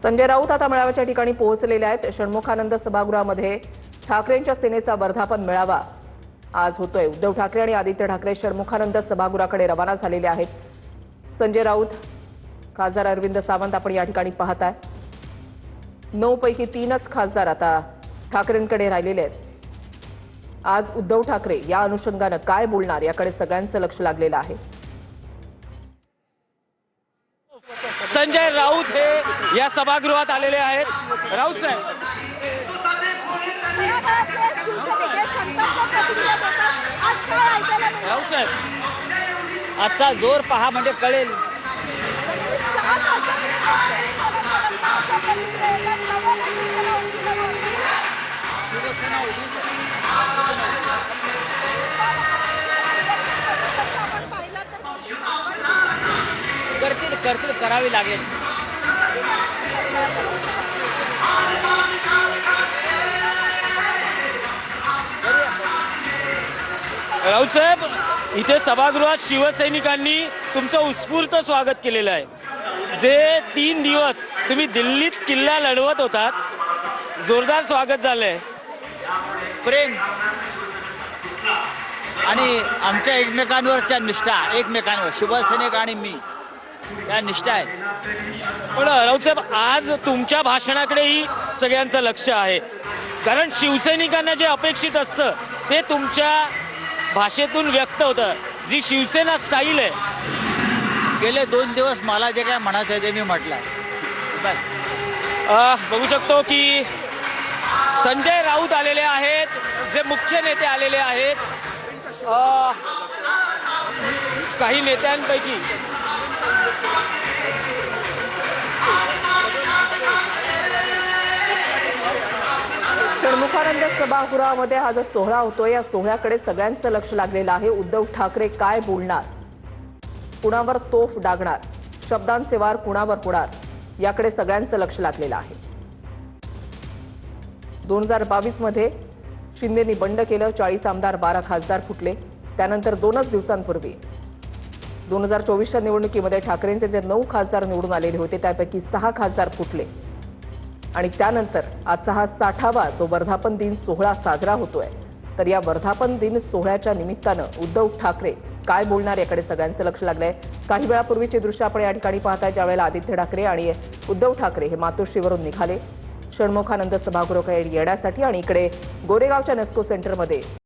संजय राऊत आता मेळाव्याच्या ठिकाणी पोहोचलेले आहेत। षण्मुखानंद सभागृहामध्ये ठाकरेंच्या सेनेचा वर्धापन मेळावा आज होतोय। उद्धव ठाकरे आणि आदित्य ठाकरे षण्मुखानंद सभागृहाकडे रवाना झालेले आहेत। संजय राऊत, खासदार अरविंद सावंत आपण या ठिकाणी पाहताय। 9 पैकी 3च खासदार आता ठाकरेंकडे राहिलेले आहेत। आज उद्धव ठाकरे या अनुषंगाने काय बोलणार याकडे सगळ्यांचं लक्ष लागलेलं आहे। संजय राऊत हे या सभागृहात आलेले आहेत। राऊत साहेब, राऊत साहेब, आजचा जोर पहा म्हणजे कळेल। करतील करावी लागेल। राऊत साहेब, इथे सभागृहात शिवसैनिकांनी तुमचं उत्स्फूर्त स्वागत केलेलं आहे। जे 3 दिवस तुम्ही दिल्लीत किल्ला लढवत होतात, जोरदार स्वागत झालंय। प्रेम आणि आमच्या एकमेकांवरच्या निष्ठा, एकमेकांवर शिवसैनिक आणि मी त्या निष्ठा आहेत। पण राऊत साहेब, आज तुमच्या भाषणाकडेही सगळ्यांचं लक्ष आहे, कारण शिवसैनिकांना जे अपेक्षित असतं ते तुमच्या भाषेतून व्यक्त होतं। जी शिवसेना स्टाईल आहे, गेले 2 दिवस मला जे काय म्हणायचं आहे ते मी म्हटलं। बघू शकतो की संजय राऊत आलेले आहेत, जे मुख्य नेते आलेले आहेत। काही नेत्यांपैकी षण्मुखानंद सभागृहामध्ये हा जो सोहळा होतोय, या सोहळ्याकडे सगळ्यांचं लक्ष लागलेलं आहे। उद्धव ठाकरे काय बोलणार, कुणावर तोफ डागणार, शब्दांचे वार कुणावर होणार याकडे सगळ्यांचं लक्ष लागलेलं आहे। 2022 मध्ये शिंदेंनी बंड केलं, 40 आमदार 12 खासदार फुटले। त्यानंतर 2च दिवसांपूर्वी 2024च्या निवडणुकीमध्ये ठाकरेंचे जे 9 खासदार निवडून आलेले होते त्यापैकी 6 खासदार फुटले। आणि त्यानंतर आजचा हा 60वा जो वर्धापन दिन सोहळा साजरा होतोय, तर या वर्धापन दिन सोहळ्याच्या निमित्तानं उद्धव ठाकरे काय बोलणार याकडे सगळ्यांचं लक्ष लागलंय। काही वेळापूर्वीचे दृश्य आपण या ठिकाणी पाहताय, ज्यावेळेला आदित्य ठाकरे आणि उद्धव ठाकरे हे मातोश्रीवरून निघाले षण्मुखानंद सभागृहाकडे येण्यासाठी, आणि इकडे गोरेगावच्या नेस्को सेंटरमध्ये